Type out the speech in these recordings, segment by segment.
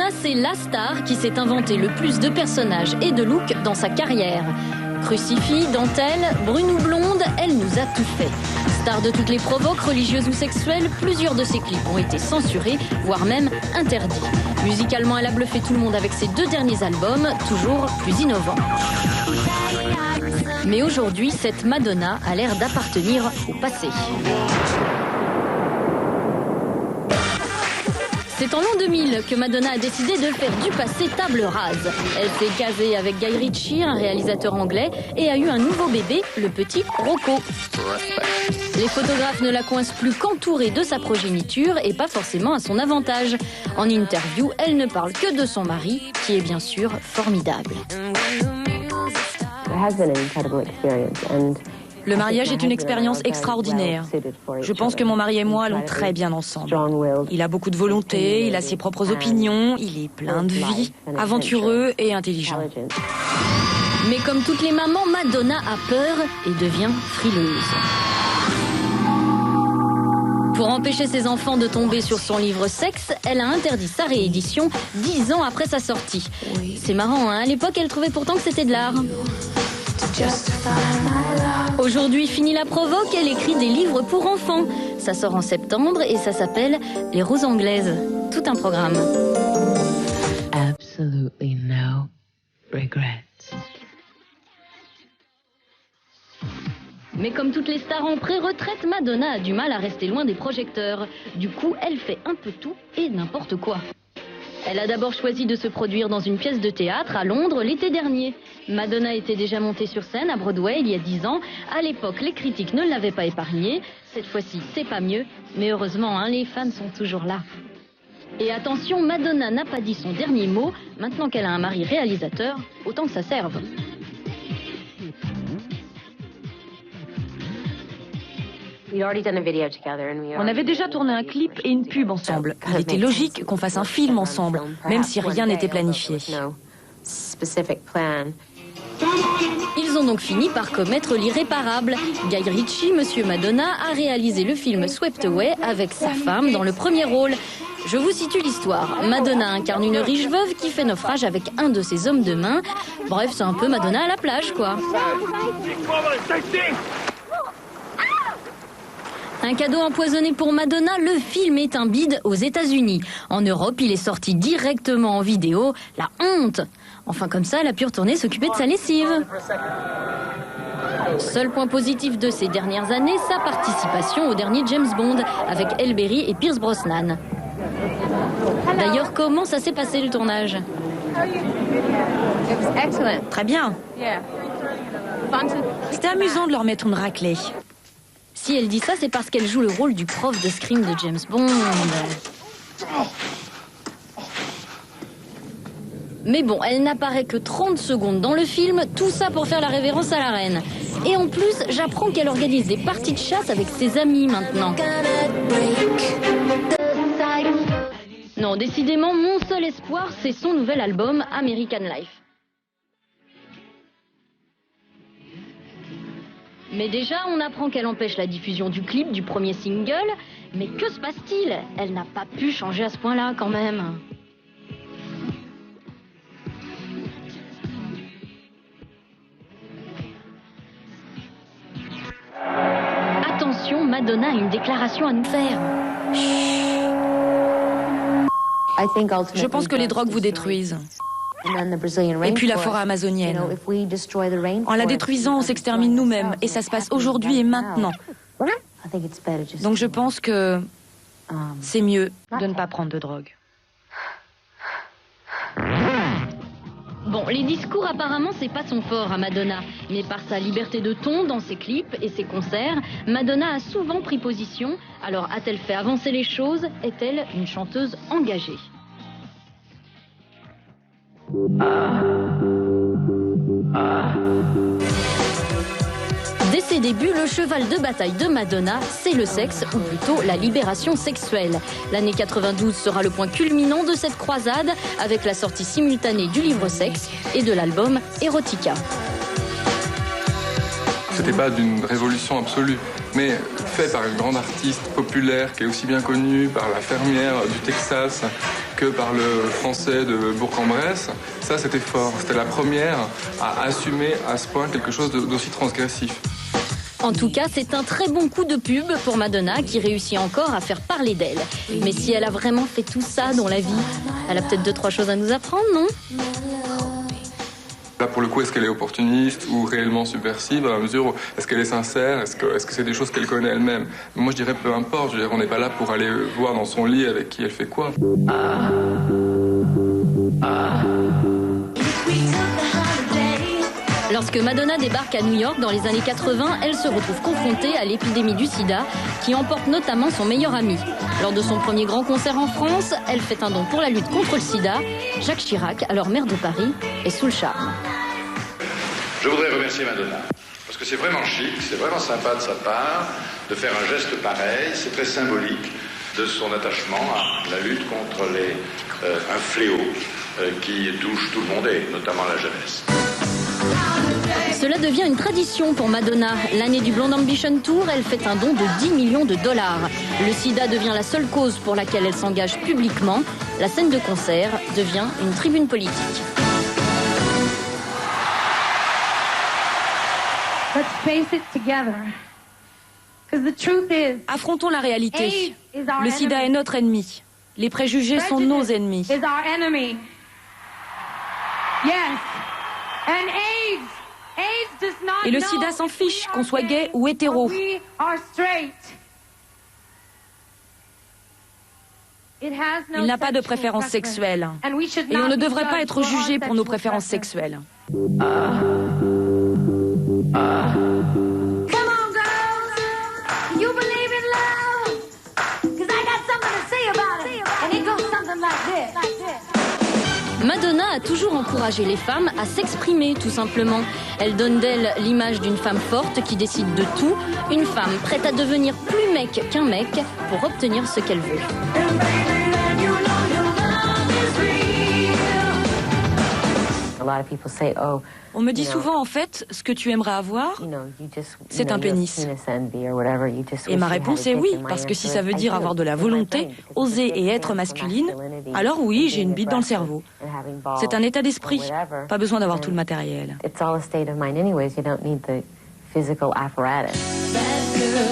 Madonna, c'est la star qui s'est inventé le plus de personnages et de looks dans sa carrière. Crucifix, dentelle, brune ou blonde, elle nous a tout fait. Star de toutes les provoques, religieuses ou sexuelles, plusieurs de ses clips ont été censurés, voire même interdits. Musicalement, elle a bluffé tout le monde avec ses 2 derniers albums, toujours plus innovants. Mais aujourd'hui, cette Madonna a l'air d'appartenir au passé. C'est en l'an 2000 que Madonna a décidé de faire du passé table rase. Elle s'est casée avec Guy Ritchie, un réalisateur anglais, et a eu un nouveau bébé, le petit Rocco. Les photographes ne la coincent plus qu'entourée de sa progéniture et pas forcément à son avantage. En interview, elle ne parle que de son mari, qui est bien sûr formidable. Le mariage est une expérience extraordinaire. Je pense que mon mari et moi allons très bien ensemble. Il a beaucoup de volonté, il a ses propres opinions, il est plein de vie, aventureux et intelligent. Mais comme toutes les mamans, Madonna a peur et devient frileuse. Pour empêcher ses enfants de tomber sur son livre Sexe, elle a interdit sa réédition 10 ans après sa sortie. C'est marrant, hein, à l'époque, elle trouvait pourtant que c'était de l'art. Aujourd'hui, fini la provoque, elle écrit des livres pour enfants. Ça sort en septembre et ça s'appelle Les Roses Anglaises. Tout un programme. Absolutely no regrets. Mais comme toutes les stars en pré-retraite, Madonna a du mal à rester loin des projecteurs. Du coup, elle fait un peu tout et n'importe quoi. Elle a d'abord choisi de se produire dans une pièce de théâtre à Londres l'été dernier. Madonna était déjà montée sur scène à Broadway il y a 10 ans. À l'époque, les critiques ne l'avaient pas épargnée. Cette fois-ci, c'est pas mieux. Mais heureusement, hein, les fans sont toujours là. Et attention, Madonna n'a pas dit son dernier mot. Maintenant qu'elle a un mari réalisateur, autant que ça serve. On avait déjà tourné un clip et une pub ensemble. Il était logique qu'on fasse un film ensemble, même si rien n'était planifié. Ils ont donc fini par commettre l'irréparable. Guy Ritchie, Monsieur Madonna, a réalisé le film Swept Away avec sa femme dans le premier rôle. Je vous situe l'histoire. Madonna incarne une riche veuve qui fait naufrage avec un de ses hommes de main. Bref, c'est un peu Madonna à la plage, quoi. Un cadeau empoisonné pour Madonna, le film est un bide aux États-Unis. En Europe, il est sorti directement en vidéo. La honte! Enfin, comme ça, elle a pu retourner s'occuper de sa lessive. Seul point positif de ces dernières années, sa participation au dernier James Bond avec Elle Berry et Pierce Brosnan. D'ailleurs, comment ça s'est passé le tournage? Très bien. C'était amusant de leur mettre une raclée. Si elle dit ça, c'est parce qu'elle joue le rôle du prof d'escrime de James Bond. Mais bon, elle n'apparaît que 30 secondes dans le film, tout ça pour faire la révérence à la reine. Et en plus, j'apprends qu'elle organise des parties de chasse avec ses amis maintenant. Non, décidément, mon seul espoir, c'est son nouvel album, American Life. Mais déjà, on apprend qu'elle empêche la diffusion du clip du premier single. Mais que se passe-t-il? Elle n'a pas pu changer à ce point-là, quand même. Attention, Madonna a une déclaration à nous faire. Je pense que les drogues vous détruisent. Et puis la forêt amazonienne. En la détruisant, on s'extermine nous-mêmes. Et ça se passe aujourd'hui et maintenant. Donc je pense que c'est mieux de ne pas prendre de drogue. Bon, les discours, apparemment, c'est pas son fort à Madonna. Mais par sa liberté de ton dans ses clips et ses concerts, Madonna a souvent pris position. Alors, a-t-elle fait avancer les choses? Est-elle une chanteuse engagée? Dès ses débuts, le cheval de bataille de Madonna, c'est le sexe, ou plutôt la libération sexuelle. L'année 92 sera le point culminant de cette croisade, avec la sortie simultanée du livre Sexe et de l'album Erotica. C'était pas d'une révolution absolue, mais fait par une grande artiste populaire qui est aussi bien connue, par la fermière du Texas, que par le français de Bourg-en-Bresse. Ça, c'était fort. C'était la première à assumer à ce point quelque chose d'aussi transgressif. En tout cas, c'est un très bon coup de pub pour Madonna qui réussit encore à faire parler d'elle. Mais si elle a vraiment fait tout ça dans la vie, elle a peut-être 2-3 choses à nous apprendre, non ? Là, pour le coup, est-ce qu'elle est opportuniste ou réellement subversive, à la mesure où est-ce qu'elle est sincère, est-ce que c'est des choses qu'elle connaît elle-même? Moi, je dirais peu importe, je veux dire, on n'est pas là pour aller voir dans son lit avec qui elle fait quoi. Lorsque Madonna débarque à New York dans les années 80, elle se retrouve confrontée à l'épidémie du sida qui emporte notamment son meilleur ami. Lors de son premier grand concert en France, elle fait un don pour la lutte contre le sida. Jacques Chirac, alors maire de Paris, est sous le charme. Je voudrais remercier Madonna, parce que c'est vraiment chic, c'est vraiment sympa de sa part de faire un geste pareil, c'est très symbolique de son attachement à la lutte contre un fléau qui touche tout le monde et notamment la jeunesse. Cela devient une tradition pour Madonna. L'année du Blonde Ambition Tour, elle fait un don de 10 millions de dollars. Le sida devient la seule cause pour laquelle elle s'engage publiquement. La scène de concert devient une tribune politique. Affrontons la réalité. Le sida est notre ennemi. Les préjugés sont nos ennemis. Et le sida s'en fiche, qu'on soit gay ou hétéro. Il n'a pas de préférence sexuelle. Et on ne devrait pas être jugé pour nos préférences sexuelles. Madonna a toujours encouragé les femmes à s'exprimer, tout simplement. Elle donne d'elle l'image d'une femme forte qui décide de tout, une femme prête à devenir plus mec qu'un mec pour obtenir ce qu'elle veut. On me dit souvent, en fait, ce que tu aimerais avoir, c'est un pénis. Et ma réponse est oui, parce que si ça veut dire avoir de la volonté, oser et être masculine, alors oui, j'ai une bite dans le cerveau. C'est un état d'esprit, pas besoin d'avoir tout le matériel.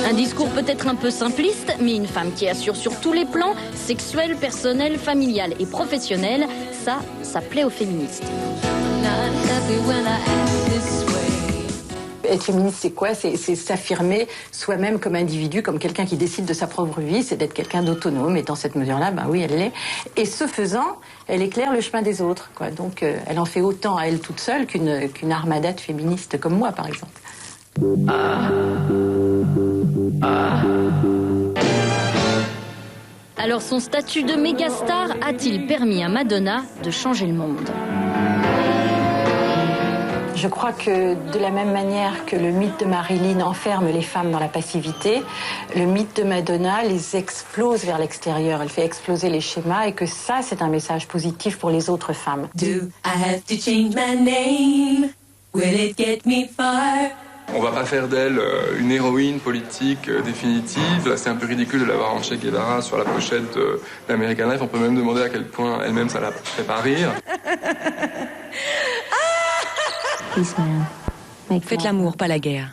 Un discours peut-être un peu simpliste, mais une femme qui assure sur tous les plans, sexuel, personnel, familial et professionnel, ça plaît aux féministes. Être féministe, c'est quoi? C'est s'affirmer soi-même comme individu, comme quelqu'un qui décide de sa propre vie, c'est d'être quelqu'un d'autonome, et dans cette mesure-là, ben oui, elle l'est. Et ce faisant, elle éclaire le chemin des autres, quoi. Donc, elle en fait autant à elle toute seule qu'une armada de féministes comme moi, par exemple. Alors, son statut de mégastar a-t-il permis à Madonna de changer le monde ? Je crois que de la même manière que le mythe de Marilyn enferme les femmes dans la passivité, le mythe de Madonna les explose vers l'extérieur. Elle fait exploser les schémas et que ça, c'est un message positif pour les autres femmes. Do I have to change my name? Will it get me far? On va pas faire d'elle une héroïne politique définitive. Là, c'est un peu ridicule de l'avoir en Che Guevara sur la pochette d'American Life. On peut même demander à quel point elle-même ça la fait pas rire. Faites l'amour, pas la guerre.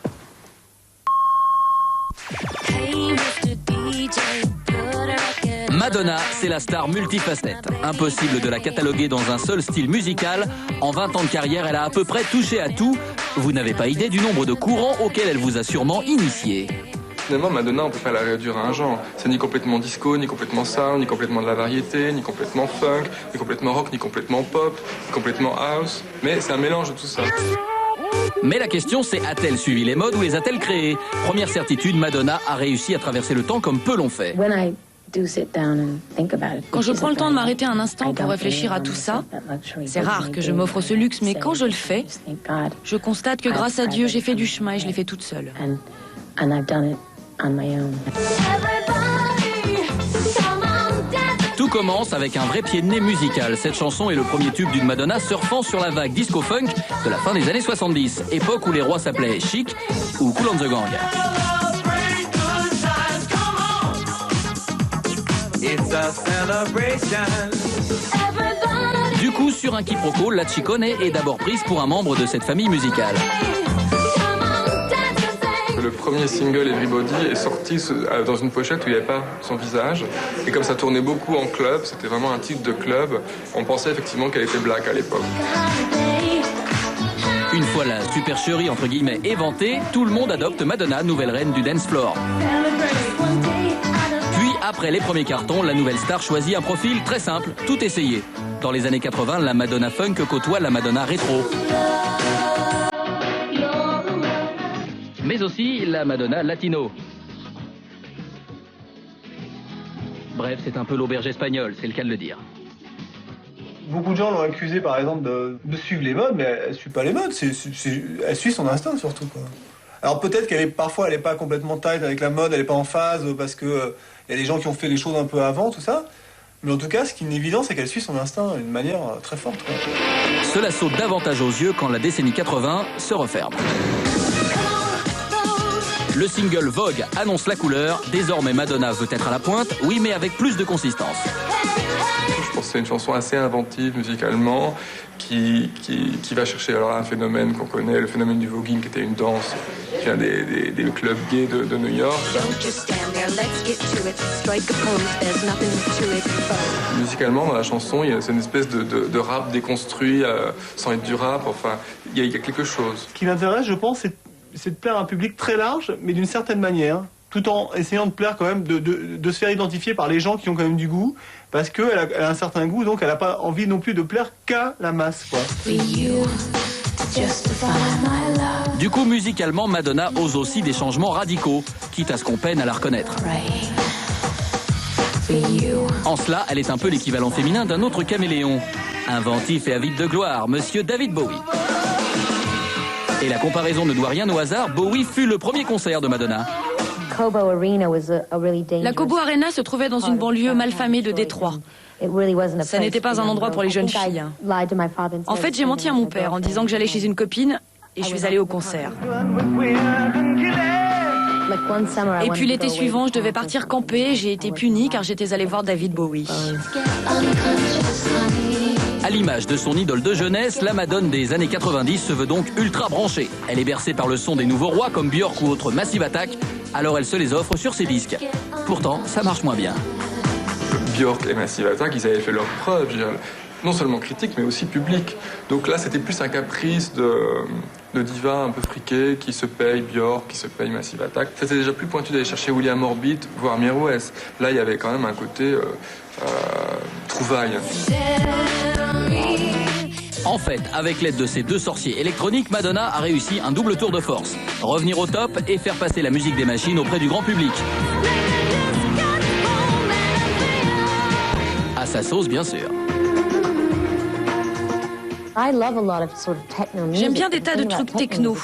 Madonna, c'est la star multifacette. Impossible de la cataloguer dans un seul style musical. En 20 ans de carrière, elle a à peu près touché à tout. Vous n'avez pas idée du nombre de courants auxquels elle vous a sûrement initié. Finalement, Madonna, on peut pas la réduire à un genre. C'est ni complètement disco, ni complètement sound, ni complètement de la variété, ni complètement funk, ni complètement rock, ni complètement pop, ni complètement house. Mais c'est un mélange de tout ça. Mais la question c'est, a-t-elle suivi les modes ou les a-t-elle créées? Première certitude, Madonna a réussi à traverser le temps comme peu l'ont fait. Quand je prends le temps de m'arrêter un instant pour réfléchir à tout ça, c'est rare que je m'offre ce luxe, mais quand je le fais, je constate que grâce à Dieu, j'ai fait du chemin et je l'ai fait toute seule. Tout commence avec un vrai pied de nez musical. Cette chanson est le premier tube d'une Madonna surfant sur la vague disco-funk de la fin des années 70, époque où les rois s'appelaient Chic ou Kool and the Gang. Du coup, sur un quiproquo, la Ciccone est d'abord prise pour un membre de cette famille musicale. Le premier single, Everybody, est sorti dans une pochette où il n'y avait pas son visage. Et comme ça tournait beaucoup en club, c'était vraiment un titre de club, on pensait effectivement qu'elle était black à l'époque. Une fois la supercherie entre guillemets éventée, tout le monde adopte Madonna, nouvelle reine du dance floor. Puis, après les premiers cartons, la nouvelle star choisit un profil très simple, tout essayé. Dans les années 80, la Madonna funk côtoie la Madonna rétro. Mais aussi la Madonna latino. Bref, c'est un peu l'auberge espagnole, c'est le cas de le dire. Beaucoup de gens l'ont accusée par exemple de suivre les modes, mais elle ne suit pas les modes, elle suit son instinct surtout, quoi. Alors peut-être parfois elle n'est pas complètement tight avec la mode, elle n'est pas en phase parce que y a des gens qui ont fait les choses un peu avant, tout ça. Mais en tout cas, ce qui est évident, c'est qu'elle suit son instinct d'une manière très forte, quoi. Cela saute davantage aux yeux quand la décennie 80 se referme. Le single Vogue annonce la couleur. Désormais, Madonna veut être à la pointe, oui, mais avec plus de consistance. Je pense que c'est une chanson assez inventive musicalement, qui va chercher alors un phénomène qu'on connaît, le phénomène du voguing, qui était une danse qui vient des clubs gays de New York. Musicalement, dans la chanson, c'est une espèce de rap déconstruit, sans être du rap. Enfin, il y a quelque chose. Ce qui m'intéresse, je pense, c'est de plaire à un public très large, mais d'une certaine manière, tout en essayant de plaire quand même, de se faire identifier par les gens qui ont quand même du goût, parce qu'elle a un certain goût, donc elle n'a pas envie non plus de plaire qu'à la masse, quoi. Du coup, musicalement, Madonna ose aussi des changements radicaux, quitte à ce qu'on peine à la reconnaître. En cela, elle est un peu l'équivalent féminin d'un autre caméléon. Inventif et avide de gloire, monsieur David Bowie. Et la comparaison ne doit rien au hasard, Bowie fut le premier concert de Madonna. La Cobo Arena se trouvait dans une banlieue malfamée de Détroit. Ça n'était pas un endroit pour les jeunes filles. En fait, j'ai menti à mon père en disant que j'allais chez une copine et je suis allée au concert. Et puis l'été suivant, je devais partir camper. J'ai été punie car j'étais allée voir David Bowie. À l'image de son idole de jeunesse, la Madone des années 90 se veut donc ultra branchée. Elle est bercée par le son des nouveaux rois comme Björk ou autres Massive Attack, alors elle se les offre sur ses disques. Pourtant, ça marche moins bien. Björk et Massive Attack, ils avaient fait leur preuve, non seulement critique, mais aussi public. Donc là, c'était plus un caprice de diva un peu friquée qui se paye Björk, qui se paye Massive Attack. C'était déjà plus pointu d'aller chercher William Orbit, voire Mirwais. Là, il y avait quand même un côté trouvaille. En fait, avec l'aide de ces deux sorciers électroniques, Madonna a réussi un double tour de force. Revenir au top et faire passer la musique des machines auprès du grand public. À sa sauce, bien sûr. J'aime bien des tas de trucs techno.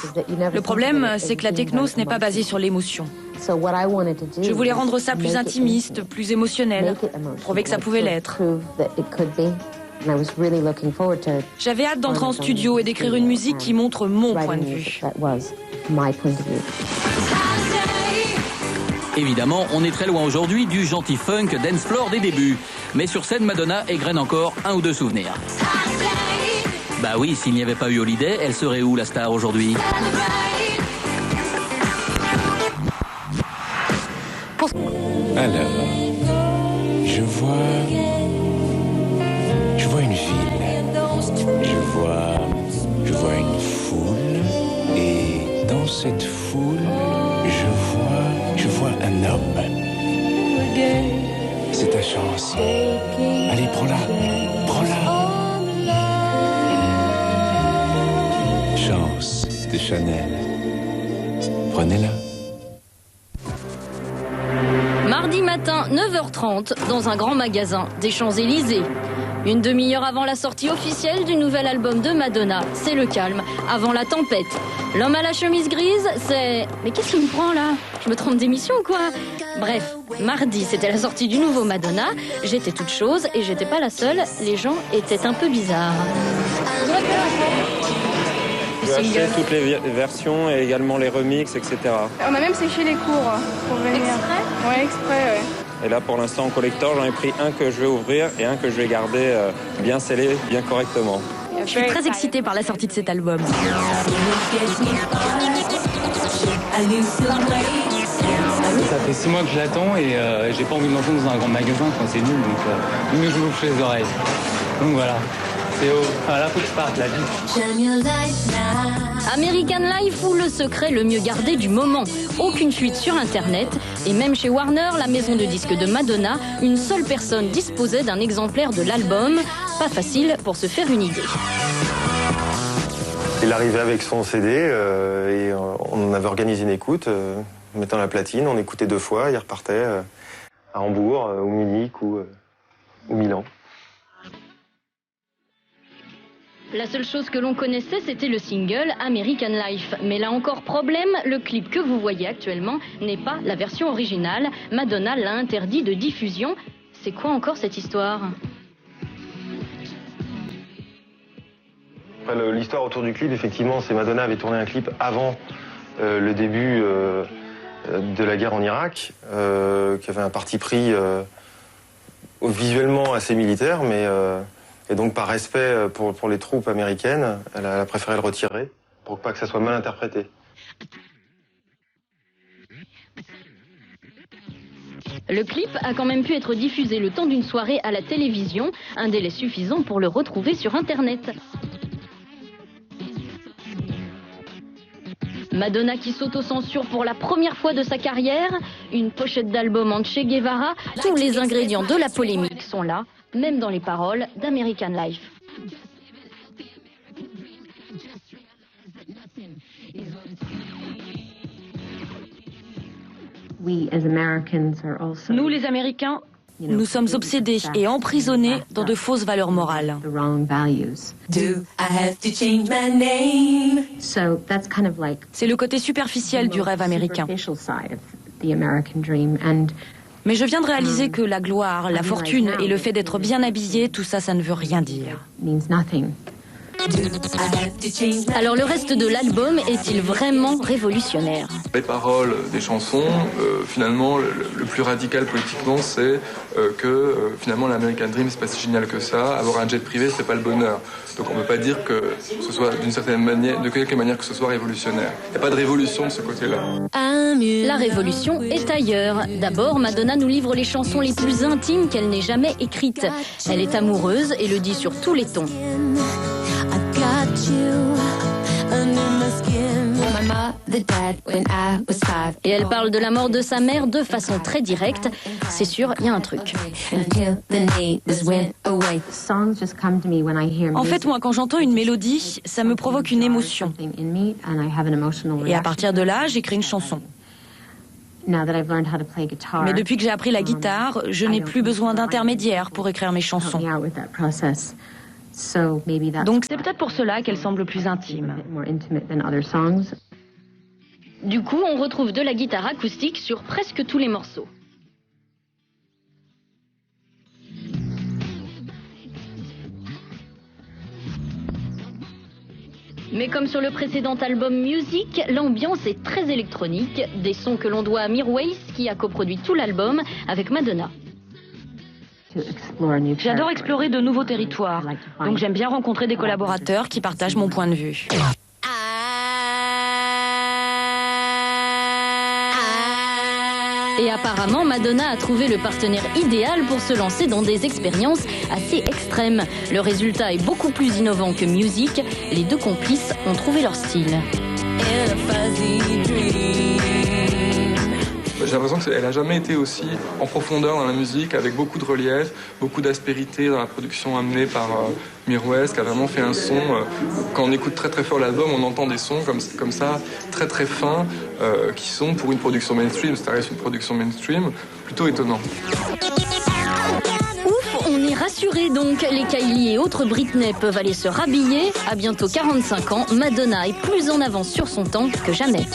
Le problème, c'est que la techno, ce n'est pas basé sur l'émotion. Je voulais rendre ça plus intimiste, plus émotionnel, prouver que ça pouvait l'être. J'avais hâte d'entrer en studio et d'écrire une musique qui montre mon point de vue. Évidemment, on est très loin aujourd'hui du gentil funk dance floor des débuts. Mais sur scène, Madonna égrène encore un ou deux souvenirs. Bah oui, s'il n'y avait pas eu Holiday, elle serait où la star aujourd'hui? Alors, je vois une ville, je vois une foule, et dans cette foule, je vois un homme. C'est ta chance. Allez, prends-la. Chance de Chanel. Prenez-la. Mardi matin, 9h30, dans un grand magasin des Champs-Élysées. Une demi-heure avant la sortie officielle du nouvel album de Madonna, c'est le calme, avant la tempête. L'homme à la chemise grise, c'est... Mais qu'est-ce qui me prend là? Je me trompe d'émission ou quoi? Bref, mardi, c'était la sortie du nouveau Madonna. J'étais toute chose et j'étais pas la seule. Les gens étaient un peu bizarres. J'ai acheté toutes les versions et également les remixes, etc. On a même séché les cours pour venir. Exprès? Ouais, exprès, ouais. Et là, pour l'instant, en collector, j'en ai pris un que je vais ouvrir et un que je vais garder bien scellé, bien correctement. Je suis très excitée par la sortie de cet album. Ça fait 6 mois que je l'attends et j'ai pas envie de l'entendre dans un grand magasin, c'est nul, donc mieux que je m'ouvre les oreilles. Donc voilà, c'est haut. Voilà, faut que je parte, la vie. American Life ou le secret le mieux gardé du moment. Aucune fuite sur Internet. Et même chez Warner, la maison de disques de Madonna, une seule personne disposait d'un exemplaire de l'album. Pas facile pour se faire une idée. Il arrivait avec son CD et on avait organisé une écoute. Mettant la platine, on écoutait 2 fois, il repartait à Hambourg, ou Munich ou Milan. La seule chose que l'on connaissait, c'était le single American Life. Mais là encore, problème, le clip que vous voyez actuellement n'est pas la version originale. Madonna l'a interdit de diffusion. C'est quoi encore cette histoire ? L'histoire autour du clip, effectivement, c'est Madonna avait tourné un clip avant le début de la guerre en Irak, qui avait un parti pris visuellement assez militaire, mais et donc par respect pour les troupes américaines, elle a préféré le retirer pour pas que ça soit mal interprété. Le clip a quand même pu être diffusé le temps d'une soirée à la télévision, un délai suffisant pour le retrouver sur Internet. Madonna qui s'auto-censure pour la première fois de sa carrière, une pochette d'album en Che Guevara, tous les ingrédients de la polémique sont là, même dans les paroles d'American Life. Nous, les Américains, nous sommes obsédés et emprisonnés dans de fausses valeurs morales. C'est le côté superficiel du rêve américain. Mais je viens de réaliser que la gloire, la fortune et le fait d'être bien habillé, tout ça, ça ne veut rien dire. Alors le reste de l'album est-il vraiment révolutionnaire ? Les paroles des chansons, finalement, le plus radical politiquement, c'est que finalement l'American Dream, c'est pas si génial que ça. Avoir un jet privé, c'est pas le bonheur. Donc on peut pas dire que ce soit d'une certaine manière, de quelque manière que ce soit révolutionnaire. Il n'y a pas de révolution de ce côté-là. La révolution est ailleurs. D'abord, Madonna nous livre les chansons les plus intimes qu'elle n'ait jamais écrites. Elle est amoureuse et le dit sur tous les tons. Et elle parle de la mort de sa mère de façon très directe. C'est sûr, il y a un truc. En fait, moi, quand j'entends une mélodie, ça me provoque une émotion. Et à partir de là, j'écris une chanson. Mais depuis que j'ai appris la guitare, je n'ai plus besoin d'intermédiaire pour écrire mes chansons. Donc c'est peut-être pour cela qu'elle semble plus intime. Du coup, on retrouve de la guitare acoustique sur presque tous les morceaux. Mais comme sur le précédent album Music, l'ambiance est très électronique, des sons que l'on doit à Mirwais qui a coproduit tout l'album avec Madonna. J'adore explorer de nouveaux territoires, donc j'aime bien rencontrer des collaborateurs qui partagent mon point de vue. Et apparemment, Madonna a trouvé le partenaire idéal pour se lancer dans des expériences assez extrêmes. Le résultat est beaucoup plus innovant que Music. Les deux complices ont trouvé leur style. J'ai l'impression qu'elle n'a jamais été aussi en profondeur dans la musique, avec beaucoup de relief, beaucoup d'aspérité dans la production amenée par Mirwais, qui a vraiment fait un son. Quand on écoute très très fort l'album, on entend des sons comme ça, très très fins, qui sont pour une production mainstream, ça reste une production mainstream, plutôt étonnant. Ouf, on est rassurés donc. Les Kylie et autres Britney peuvent aller se rhabiller. À bientôt 45 ans, Madonna est plus en avance sur son temps que jamais.